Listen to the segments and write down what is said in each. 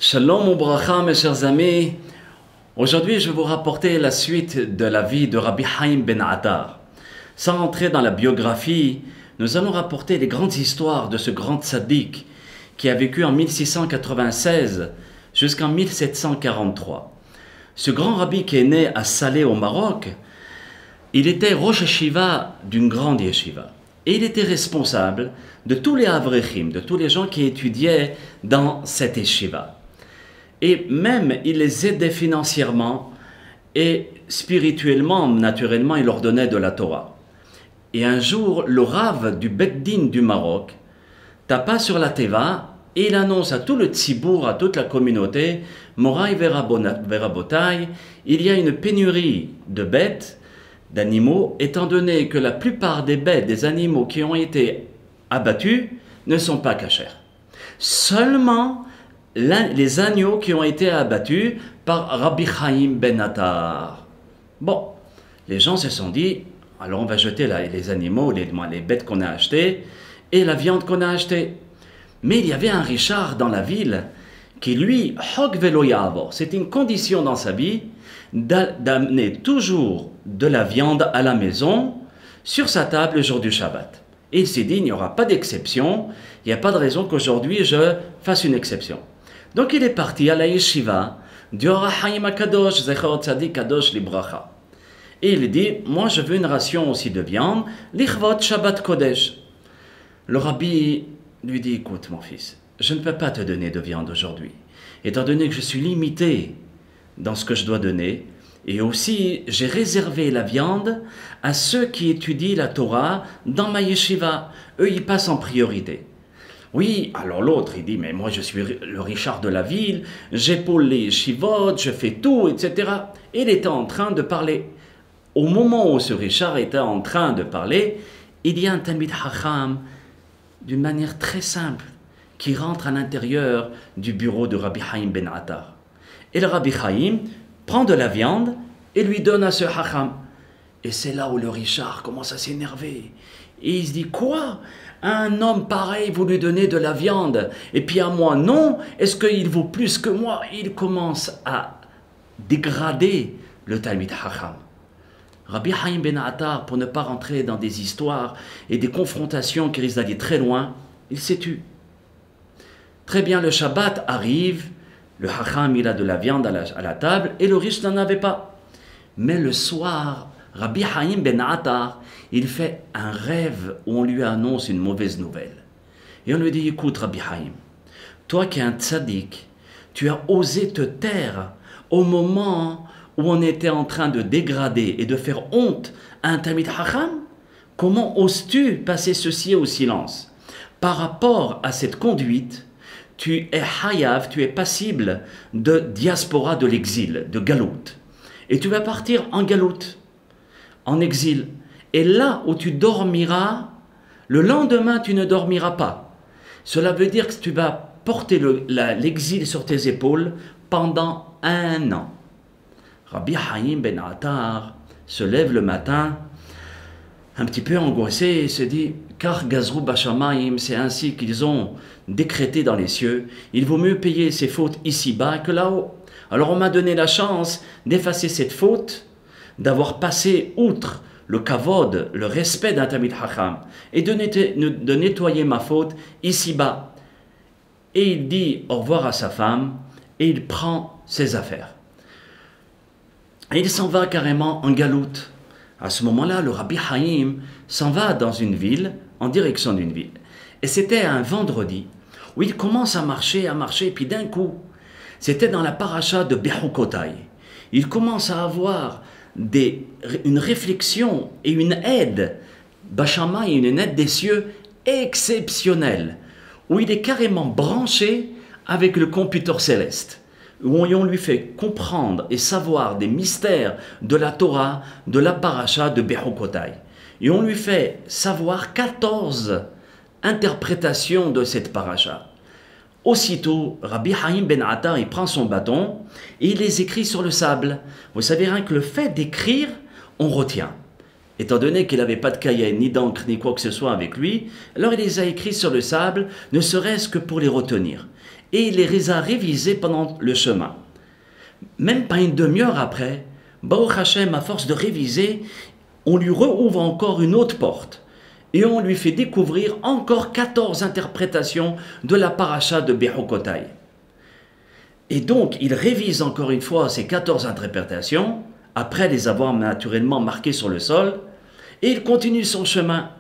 Shalom ou bracha, mes chers amis. Aujourd'hui, je vais vous rapporter la suite de la vie de Rabbi Haim ben Attar. Sans rentrer dans la biographie, nous allons rapporter les grandes histoires de ce grand tzaddik qui a vécu en 1696 jusqu'en 1743. Ce grand rabbi qui est né à Salé au Maroc, il était Rosh Yeshiva d'une grande yeshiva. Et il était responsable de tous les avrechim, de tous les gens qui étudiaient dans cette yeshiva. Et même, il les aidait financièrement et spirituellement, naturellement, il leur donnait de la Torah. Et un jour, le Rav du Beddin du Maroc tapa sur la Teva et il annonce à tout le tzibour, à toute la communauté, Moraï Verabotai, il y a une pénurie de bêtes, d'animaux, étant donné que la plupart des bêtes, des animaux qui ont été abattus, ne sont pas cachers. Seulement les agneaux qui ont été abattus par Rabbi Haim ben Attar. Bon, les gens se sont dit, alors on va jeter les animaux, les bêtes qu'on a achetées et la viande qu'on a achetée. Mais il y avait un Richard dans la ville qui lui, c'était une condition dans sa vie d'amener toujours de la viande à la maison sur sa table le jour du Shabbat. Et il s'est dit, il n'y aura pas d'exception, il n'y a pas de raison qu'aujourd'hui je fasse une exception. Donc il est parti à la yeshiva du Or HaChaim HaKadosh, Zecher Tzadik Kadosh Libracha. Et il dit, moi je veux une ration aussi de viande, Lichvot Shabbat Kodesh. Le rabbi lui dit, écoute mon fils, je ne peux pas te donner de viande aujourd'hui, étant donné que je suis limité dans ce que je dois donner, et aussi j'ai réservé la viande à ceux qui étudient la Torah dans ma yeshiva. Eux, ils passent en priorité. Oui, alors l'autre, il dit, mais moi je suis le Richard de la ville, j'épaule les yeshivot, je fais tout, etc. Et il était en train de parler. Au moment où ce Richard était en train de parler, il y a un Talmid Chacham, d'une manière très simple, qui rentre à l'intérieur du bureau de Rabbi Haim ben Attar. Et le Rabbi Haim prend de la viande et lui donne à ce Chacham. Et c'est là où le Richard commence à s'énerver. Et il se dit, quoi? Un homme pareil, vous lui donnez de la viande, et puis à moi, non? Est-ce qu'il vaut plus que moi? Il commence à dégrader le Talmid Chacham. Rabbi Haim ben Attar, pour ne pas rentrer dans des histoires et des confrontations qui risquent d'aller très loin, il s'est tu. Très bien, le Shabbat arrive, le Chacham il a de la viande à la table et le riche n'en avait pas. Mais le soir, Rabbi Haim ben Attar, il fait un rêve où on lui annonce une mauvaise nouvelle. Et on lui dit, écoute Rabbi Haim, toi qui es un tzaddik, tu as osé te taire au moment où on était en train de dégrader et de faire honte à un Talmid Chacham. Comment oses-tu passer ceci au silence? Par rapport à cette conduite, tu es hayav, tu es passible de diaspora de l'exil, de galout. Et tu vas partir en galout, en exil. Et là où tu dormiras, le lendemain tu ne dormiras pas. Cela veut dire que tu vas porter l'exil sur tes épaules pendant 1 an. Rabbi Haim ben Attar se lève le matin, un petit peu angoissé, et se dit, car Gazrou Bashamayim, c'est ainsi qu'ils ont décrété dans les cieux, il vaut mieux payer ses fautes ici-bas que là-haut. Alors on m'a donné la chance d'effacer cette faute, d'avoir passé outre le kavod, le respect d'un Talmid Chacham, et de nettoyer ma faute ici-bas. Et il dit au revoir à sa femme, et il prend ses affaires. Et il s'en va carrément en galoute. À ce moment-là, le Rabbi Haim s'en va dans une ville, en direction d'une ville. Et c'était un vendredi, où il commence à marcher, et puis d'un coup, c'était dans la paracha de Bechukotai. Il commence à avoir une réflexion et une aide, Bashama, une aide des cieux exceptionnelle, où il est carrément branché avec le computer céleste, où on lui fait comprendre et savoir des mystères de la Torah, de la paracha de Bechukotai. Et on lui fait savoir 14 interprétations de cette paracha. Aussitôt, Rabbi Haim ben Attar, il prend son bâton et il les écrit sur le sable. Vous savez rien que le fait d'écrire, on retient. Étant donné qu'il n'avait pas de cahier, ni d'encre, ni quoi que ce soit avec lui, alors il les a écrits sur le sable, ne serait-ce que pour les retenir. et il les a révisés pendant le chemin. Même pas une demi-heure après, Baruch Hashem, à force de réviser, on lui rouvre encore une autre porte. Et on lui fait découvrir encore 14 interprétations de la paracha de Bechukotai. Et donc, il révise encore une fois ces 14 interprétations, après les avoir naturellement marquées sur le sol, et il continue son chemin.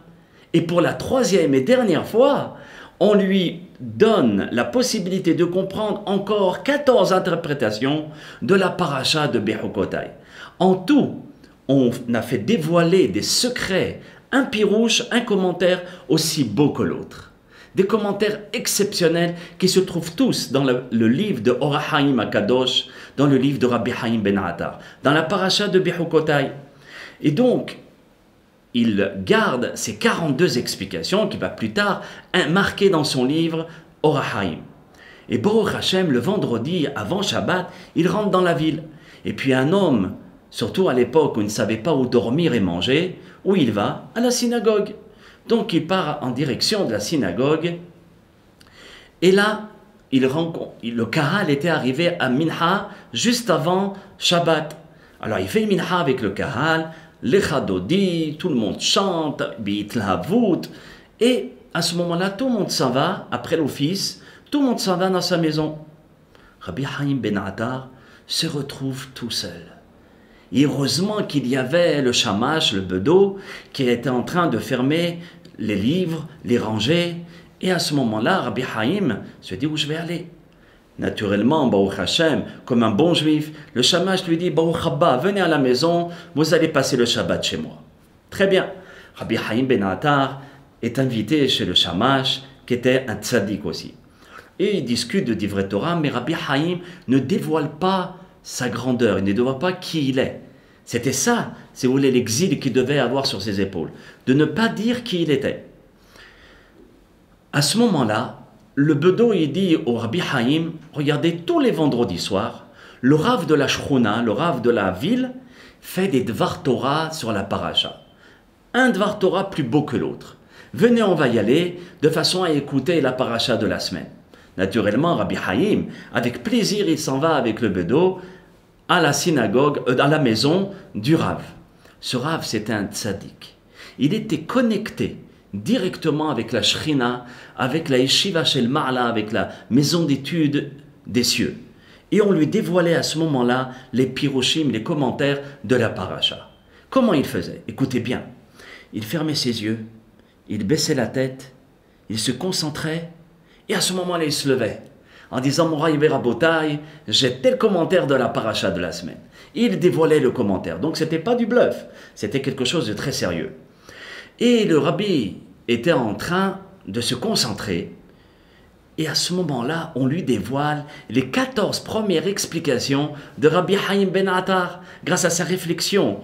Et pour la troisième et dernière fois, on lui donne la possibilité de comprendre encore 14 interprétations de la paracha de Bechukotai. En tout, on a fait dévoiler des secrets, un pirouche, un commentaire aussi beau que l'autre. Des commentaires exceptionnels qui se trouvent tous dans le livre de Or HaHaim HaKadosh, dans le livre de Rabbi Haim Ben Attar, dans la paracha de Bechukotai. Et donc, il garde ces 42 explications qu'il va plus tard marquer dans son livre Or HaHaim. Et Baruch Hashem, le vendredi avant Shabbat, il rentre dans la ville. Et puis un homme, surtout à l'époque où il ne savait pas où dormir et manger, où il va? À la synagogue. Donc il part en direction de la synagogue. Et là, le Kahal était arrivé à Minha juste avant Shabbat. Alors il fait Minha avec le Kahal, l'Echadodi, tout le monde chante, Bitlavut. Et à ce moment-là, tout le monde s'en va, après l'office, tout le monde s'en va dans sa maison. Rabbi Haim Ben Attar se retrouve tout seul. Et heureusement qu'il y avait le shamash, le bedeau, qui était en train de fermer les livres, les ranger. Et à ce moment-là, Rabbi Haim se dit où je vais aller. Naturellement, Baruch Hashem, comme un bon juif, le shamash lui dit Baruch Abba, venez à la maison, vous allez passer le Shabbat chez moi. Très bien. Rabbi Haim Ben Attar est invité chez le shamash, qui était un tzaddik aussi. Et il discute de Divrei Torah, mais Rabbi Haim ne dévoile pas sa grandeur, il ne dévoile pas qui il est. C'était ça, si vous voulez, l'exil qu'il devait avoir sur ses épaules, de ne pas dire qui il était. À ce moment-là, le bedeau, il dit au Rabbi Haim, regardez, tous les vendredis soirs, le Rav de la Shchouna, le Rav de la ville, fait des Dvar Torah sur la paracha. Un Dvar Torah plus beau que l'autre. Venez, on va y aller, de façon à écouter la paracha de la semaine. Naturellement, Rabbi Haim, avec plaisir, il s'en va avec le bedeau à la synagogue, à la maison du Rav. Ce Rav, c'était un tzaddik. Il était connecté directement avec la Shrina, avec la Yeshiva Shel Ma'ala, avec la maison d'études des cieux. Et on lui dévoilait à ce moment-là les piroshim, les commentaires de la paracha. Comment il faisait? Écoutez bien. Il fermait ses yeux, il baissait la tête, il se concentrait, et à ce moment-là, il se levait, en disant « Moraï Rabotai, j'ai tel commentaire de la paracha de la semaine. » Il dévoilait le commentaire. Donc, ce n'était pas du bluff, c'était quelque chose de très sérieux. Et le rabbi était en train de se concentrer, et à ce moment-là, on lui dévoile les 14 premières explications de Rabbi Haim Ben Attar, grâce à sa réflexion.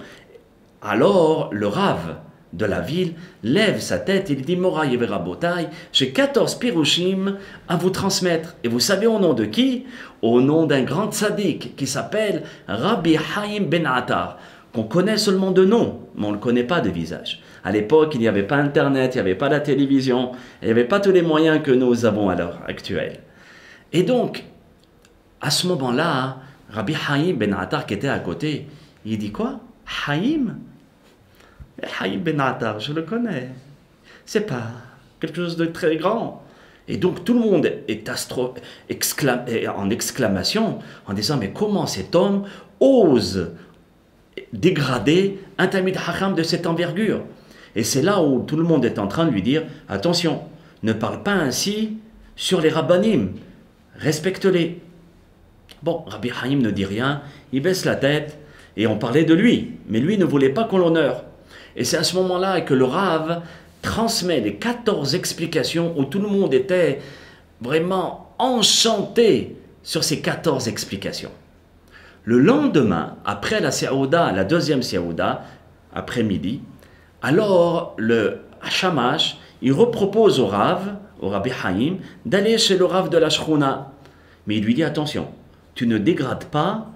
Alors, le Rav de la ville lève sa tête et il dit Moraï Rabotai, j'ai 14 pirouchim à vous transmettre. Et vous savez au nom de qui? Au nom d'un grand tzaddik qui s'appelle Rabbi Haim Ben Attar, qu'on connaît seulement de nom, mais on ne le connaît pas de visage. À l'époque, il n'y avait pas Internet, il n'y avait pas la télévision, il n'y avait pas tous les moyens que nous avons à l'heure actuelle. Et donc, à ce moment-là, Rabbi Haim Ben Attar qui était à côté, il dit quoi? Haim? Haim Ben Attar, je le connais. C'est pas quelque chose de très grand. Et donc tout le monde est en exclamation en disant mais comment cet homme ose dégrader un Talmid Chacham de cette envergure? Et c'est là où tout le monde est en train de lui dire attention, ne parle pas ainsi sur les rabbanim, respecte-les. Bon, Rabbi Haim ne dit rien, il baisse la tête et on parlait de lui, mais lui ne voulait pas qu'on l'honore. Et c'est à ce moment-là que le Rav transmet les 14 explications où tout le monde était vraiment enchanté sur ces 14 explications. Le lendemain, après la Séouda, la deuxième Séouda, après-midi, alors le Shamash, il repropose au Rav, au Rabbi Haim, d'aller chez le Rav de la Shchouna. Mais il lui dit attention, tu ne dégrades pas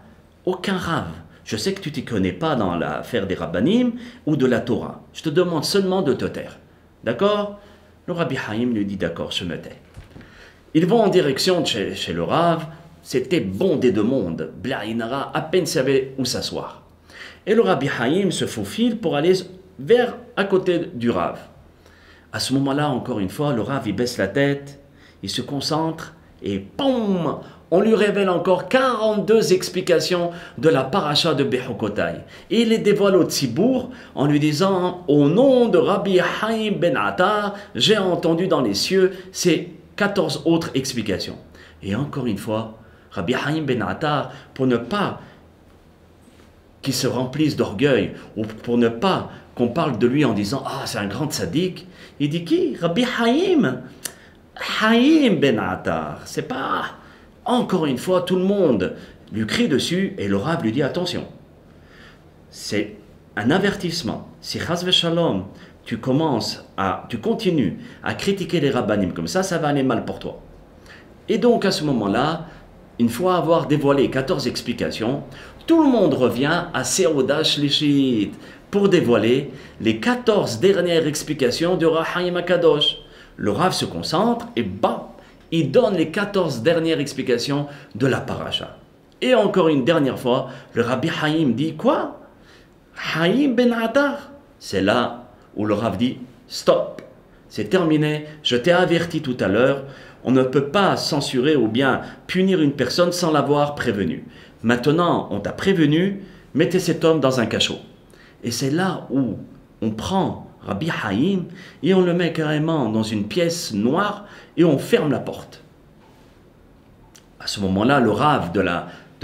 aucun Rav. Je sais que tu ne t'y connais pas dans l'affaire des Rabbanim ou de la Torah. Je te demande seulement de te taire. D'accord? Le Rabbi Haim lui dit d'accord, je me tais. Ils vont en direction de chez le Rav. C'était bon des deux mondes. Blainara à peine savait où s'asseoir. Et le Rabbi Haïm se faufile pour aller vers à côté du Rav. À ce moment-là, encore une fois, le Rav il baisse la tête, il se concentre et POUM, on lui révèle encore 42 explications de la paracha de Bechukotai. Et il les dévoile au Tzibour en lui disant « Au nom de Rabbi Haïm ben Attar, j'ai entendu dans les cieux ces 14 autres explications. » Et encore une fois, Rabbi Haïm ben Attar, pour ne pas qu'il se remplisse d'orgueil, ou pour ne pas qu'on parle de lui en disant « Ah, c'est un grand tzaddik », il dit « Qui? Rabbi Haïm Haïm ben Attar. » C'est pas... Encore une fois, tout le monde lui crie dessus et le Rav lui dit « Attention, c'est un avertissement. Si chas v'shalom, tu continues à critiquer les rabbanim comme ça va aller mal pour toi. » Et donc à ce moment-là, une fois avoir dévoilé 14 explications, tout le monde revient à Seuda Shlishit pour dévoiler les 14 dernières explications du Rav Haïm Akadosh. Le Rav se concentre et bam, il donne les 14 dernières explications de la paracha. Et encore une dernière fois, le Rabbi Haïm dit quoi? Haïm ben Attar. C'est là où le Rav dit stop, c'est terminé, je t'ai averti tout à l'heure, on ne peut pas censurer ou bien punir une personne sans l'avoir prévenu. Maintenant, on t'a prévenu, mettez cet homme dans un cachot. Et c'est là où on prend Rabbi Haïm et on le met carrément dans une pièce noire et on ferme la porte. À ce moment-là, le Rav de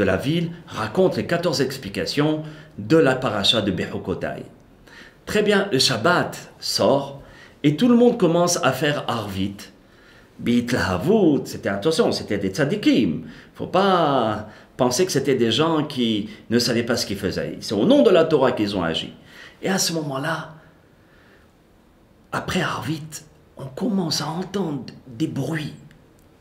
la ville raconte les 14 explications de la paracha de Bechukotai. Très bien, le Shabbat sort et tout le monde commence à faire Arvit. Bitlahavut, c'était des tzadikim. Faut pas penser que c'était des gens qui ne savaient pas ce qu'ils faisaient. C'est au nom de la Torah qu'ils ont agi. Et à ce moment-là, après Arvit, on commence à entendre des bruits,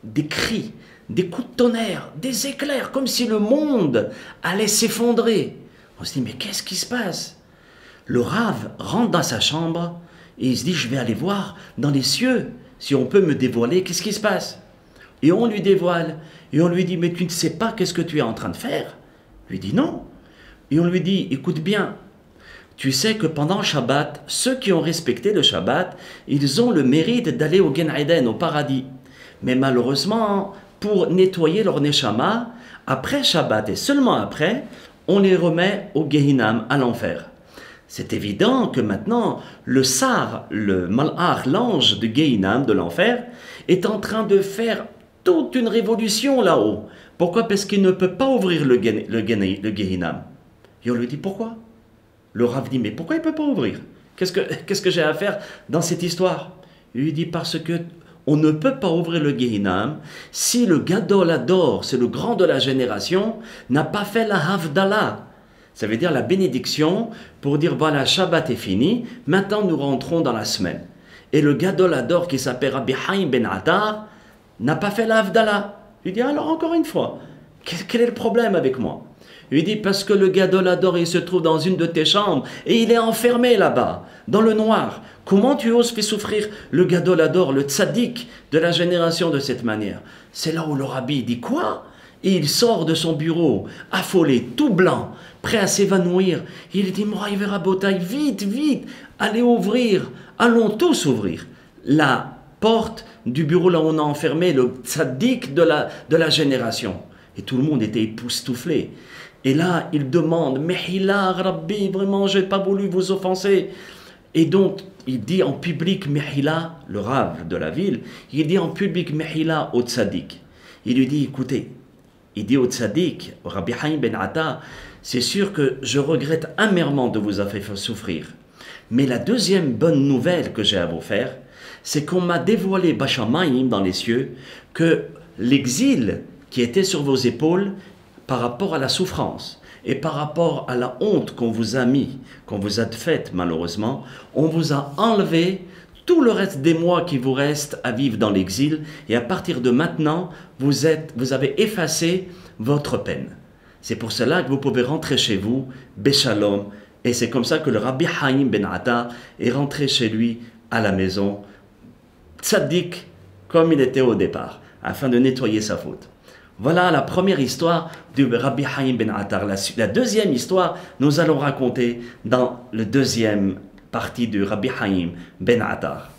des cris, des coups de tonnerre, des éclairs, comme si le monde allait s'effondrer. On se dit, mais qu'est-ce qui se passe? Le Rav rentre dans sa chambre et il se dit, je vais aller voir dans les cieux si on peut me dévoiler qu'est-ce qui se passe. Et on lui dévoile, et on lui dit, mais tu ne sais pas qu'est-ce que tu es en train de faire? Il lui dit non. Et on lui dit, écoute bien, tu sais que pendant Shabbat, ceux qui ont respecté le Shabbat, ils ont le mérite d'aller au Gan Eden, au paradis. Mais malheureusement, pour nettoyer leur neshama, après Shabbat et seulement après, on les remet au Gehinam, à l'enfer. C'est évident que maintenant, le Sar, le Malach, l'ange de Gehinam, de l'enfer, est en train de faire toute une révolution là-haut. Pourquoi? Parce qu'il ne peut pas ouvrir le Gehinam. Et on lui dit pourquoi? Le Rav dit, mais pourquoi il ne peut pas ouvrir? Qu'est-ce que j'ai à faire dans cette histoire? Il lui dit, parce que on ne peut pas ouvrir le Gehinam si le Gadol Hador, c'est le grand de la génération, n'a pas fait la Havdalah. Ça veut dire la bénédiction pour dire, voilà, Shabbat est fini, maintenant nous rentrons dans la semaine. Et le Gadol Hador qui s'appelle Rabbi Haïm ben Attar n'a pas fait la Havdalah. Il dit, alors encore une fois, quel est le problème avec moi? Il dit, parce que le Gadol Hador, il se trouve dans une de tes chambres et il est enfermé là-bas, dans le noir. Comment tu oses faire souffrir le Gadol Hador, le tzaddik de la génération de cette manière? C'est là où le rabbi dit quoi? Et il sort de son bureau, affolé, tout blanc, prêt à s'évanouir. Il dit, Moraï Verabotaï, vite, vite, allez ouvrir, allons tous ouvrir la porte du bureau là où on a enfermé le tzaddik de la génération. Et tout le monde était époustouflé. Et là, il demande, Mehila, Rabbi, vraiment, je n'ai pas voulu vous offenser. Et donc, il dit en public, Mehila, le Rav de la ville, il dit en public, Mehila au tzaddik. Il lui dit, écoutez, il dit au tzaddik, au Rabbi Haïm ben Attar, c'est sûr que je regrette amèrement de vous avoir fait souffrir. Mais la deuxième bonne nouvelle que j'ai à vous faire, c'est qu'on m'a dévoilé, Bashamayim, dans les cieux, que l'exil qui était sur vos épaules, par rapport à la souffrance et par rapport à la honte qu'on vous a mis, qu'on vous a faite malheureusement, on vous a enlevé tout le reste des mois qui vous restent à vivre dans l'exil et à partir de maintenant, vous avez effacé votre peine. C'est pour cela que vous pouvez rentrer chez vous, Béchalom, et c'est comme ça que le Rabbi Haïm ben Attar est rentré chez lui à la maison, tzaddik comme il était au départ. afin de nettoyer sa faute. Voilà la première histoire de Rabbi Hayyim ben Attar. La deuxième histoire, nous allons raconter dans la deuxième partie de Rabbi Hayyim ben Attar.